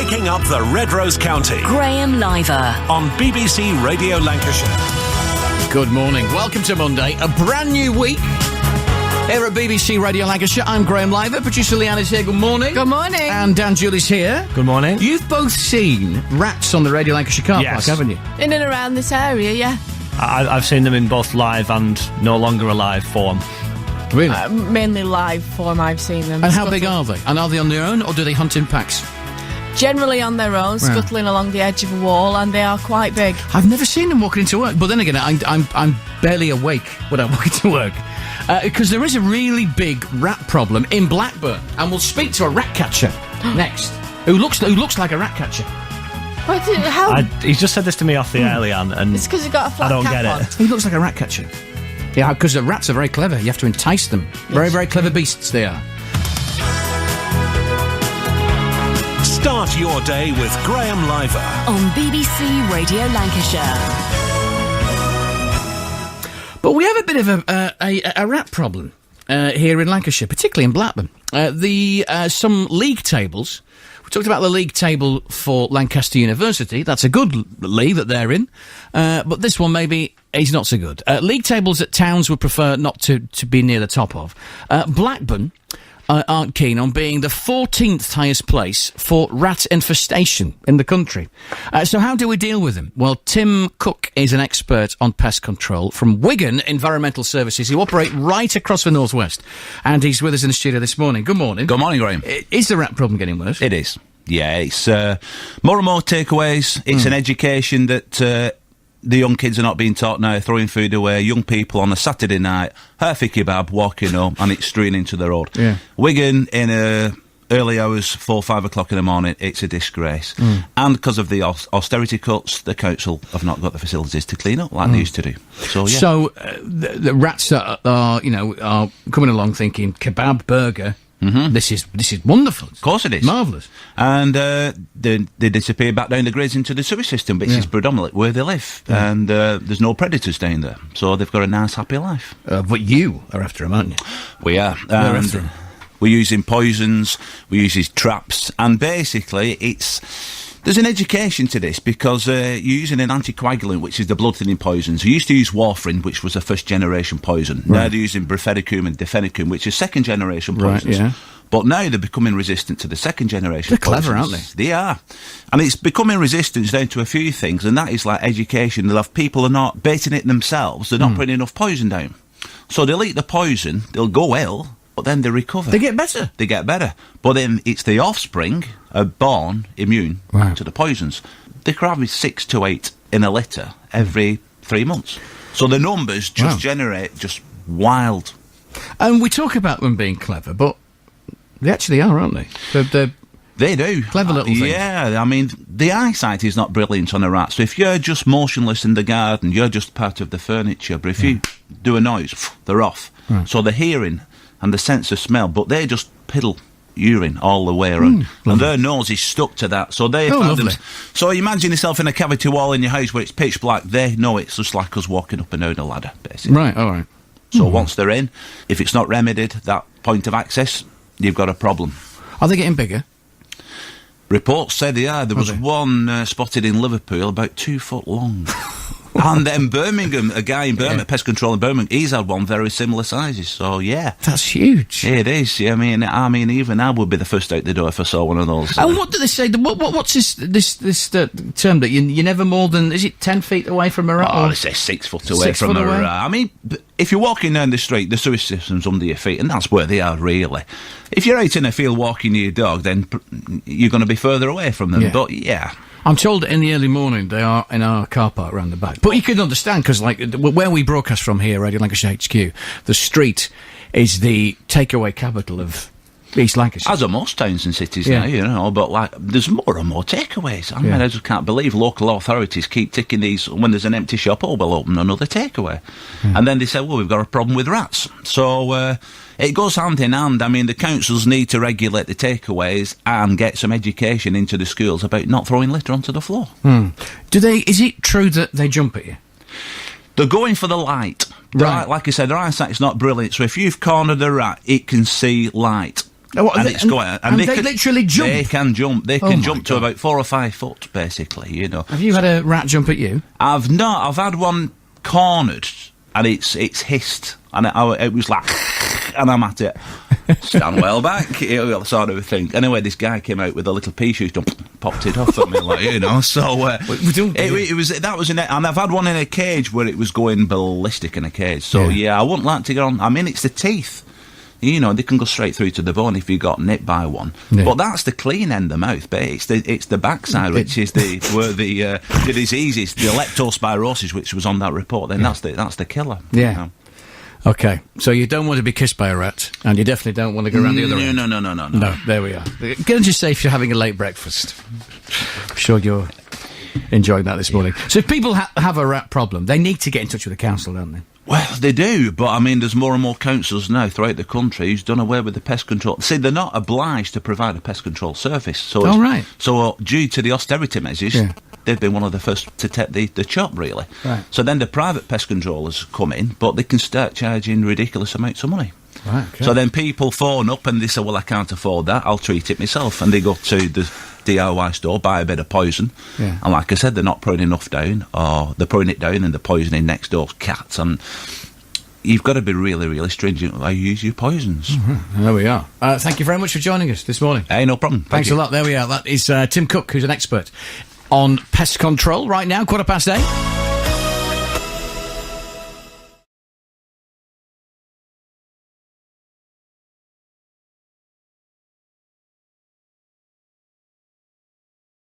waking up the Red Rose County. Graham Liver On BBC Radio Lancashire. Good morning. Welcome to Monday, a brand new week. Here at BBC Radio Lancashire, I'm Graham Liver. Producer Leanne's here. Good morning. Good morning. And Dan Julie's here. Good morning. You've both seen rats on the Radio Lancashire car park, haven't you? In and around this area, yeah. I've seen them in both live and no longer alive form. Really? Mainly live form, I've seen them. And how big are they? And are they on their own, or do they hunt in packs? Generally on their own, scuttling along the edge of a wall, and they are quite big. I've never seen them walking into work, but then again, I'm barely awake when I walk into work. Because there is a really big rat problem in Blackburn, and we'll speak to a rat catcher next, who looks like a rat catcher. But how? He just said this to me off the air, Leanne, and It's because he got a flat I don't cap get on. it. He looks like a rat catcher. Yeah, because the rats are very clever. You have to entice them. Very, very clever beasts they are. Start your day with Graham Liver. on BBC Radio Lancashire. But we have a bit of a rat problem here in Lancashire, particularly in Blackburn. Some league tables. We talked about the league table for Lancaster University. That's a good league that they're in. But this one maybe is not so good. League tables that towns would prefer not to be near the top of. Blackburn aren't keen on being the 14th highest place for rat infestation in the country. So how do we deal with them? Well, Tim Cooke is an expert on pest control from Wigan Environmental Services, who operate right across the northwest. And he's with us in the studio this morning. Good morning. Good morning, Graham. Is the rat problem getting worse? It is. Yeah, it's more and more takeaways. It's an education that the young kids are not being taught now, throwing food away. Young people on a Saturday night, half a kebab, walking home, and it's strewn into the road. Yeah. Wigan, in early hours, 4, 5 o'clock in the morning, it's a disgrace. And because of the austerity cuts, the council have not got the facilities to clean up like they used to do. So, yeah. So the rats that are coming along thinking, kebab, burger... Mm-hmm. This is wonderful. Of course it is. Marvellous. And they disappear back down the grids into the sewage system, which is predominantly where they live. Yeah. And there's no predators down there. So they've got a nice, happy life. But you are after them, aren't you? We are. We're using poisons, we're using traps, and basically there's an education to this because you're using an anticoagulant, which is the blood-thinning poisons. We used to use warfarin, which was a first-generation poison. Now they're using brifidicum and difenicum, which is second-generation poisons. Right, yeah. But now they're becoming resistant to the second-generation poisons. They're clever, aren't they? They are. And it's becoming resistant down to a few things, and that is like education. They'll have people are not baiting it themselves. They're not putting enough poison down. So they'll eat the poison, they'll go ill, but then they recover. They get better. They get better. But then it's the offspring are born immune to the poisons. They could have 6 to 8 in a litter every 3 months. So the numbers just generate just wild. And we talk about them being clever, but they actually are, aren't they? They do. Clever little things. Yeah, I mean, the eyesight is not brilliant on a rat. So if you're just motionless in the garden, you're just part of the furniture. But if you do a noise, they're off. Right. So the hearing and the sense of smell, but they just piddle urine all the way around. And their nose is stuck to that. So they found them. So imagine yourself in a cavity wall in your house where it's pitch black. They know it's just like us walking up and down a ladder, basically. Right, all right. So once they're in, if it's not remedied, that point of access, you've got a problem. Are they getting bigger? Reports say they are. There was one spotted in Liverpool, about 2 foot long. And then Birmingham, a guy in Birmingham, pest control in Birmingham, he's had one very similar sizes. So yeah, that's huge. It is. Yeah, I mean, even I would be the first out the door if I saw one of those. And what do they say? What's this term that you're never more than? Is it 10 feet away from a rat? Oh, they say 6 foot away from a rat. I mean, if you're walking down the street, the sewage system's under your feet, and that's where they are really. If you're out in a field walking your dog, then you're going to be further away from them. Yeah. But yeah. I'm told that in the early morning they are in our car park round the back. But you can understand, because like where we broadcast from here, Radio Lancashire HQ, the street is the takeaway capital of East Lancashire. As are most towns and cities now, but like there's more and more takeaways. I mean, I just can't believe local authorities keep ticking these. When there's an empty shop, we'll open another takeaway. And then they say, well, we've got a problem with rats. So it goes hand in hand. I mean, the councils need to regulate the takeaways and get some education into the schools about not throwing litter onto the floor. Is it true that they jump at you? They're going for the light. Right. Like I said, their eyesight's not brilliant, so if you've cornered a rat, it can see light. And it's going. And they literally jump. They can jump. They Oh can my jump to God. about 4 or 5 foot, basically. You know. Have you had a rat jump at you? I've not. I've had one cornered, and it's hissed, and it was like, and I'm at it. Stand well back, sort of thing. Anyway, this guy came out with a little pea shoe, popped it off at me, like, you know. So it was and I've had one in a cage where it was going ballistic in a cage. So yeah, I wouldn't like to get on. I mean, it's the teeth. You know, they can go straight through to the bone if you got nipped by one. Yeah. But that's the clean end of the mouth. But it's the backside, which is where the diseases, the leptospirosis, which was on that report. Then that's the killer. Yeah. You know? Okay, so you don't want to be kissed by a rat, and you definitely don't want to go around the other end. No. No, there we are. Get you safe if you're having a late breakfast. I'm sure you're enjoying that this morning. So if people have a rat problem, they need to get in touch with the council, don't they? Well, they do, but I mean, there's more and more councils now throughout the country who's done away with the pest control. See, they're not obliged to provide a pest control service. So right. So due to the austerity measures, they've been one of the first to take the chop, really. Right. So then the private pest controllers come in, but they can start charging ridiculous amounts of money. Right, okay. So then people phone up and they say, well, I can't afford that, I'll treat it myself. And they go to the DIY store, buy a bit of poison. Yeah. And like I said, they're not putting enough down, or they're putting it down and they're poisoning next door's cats. And you've got to be really, really stringent with how you use your poisons. Mm-hmm. There we are. Thank you very much for joining us this morning. Hey, no problem. Thanks a lot. There we are. That is Tim Cooke, who's an expert on pest control right now, 8:15.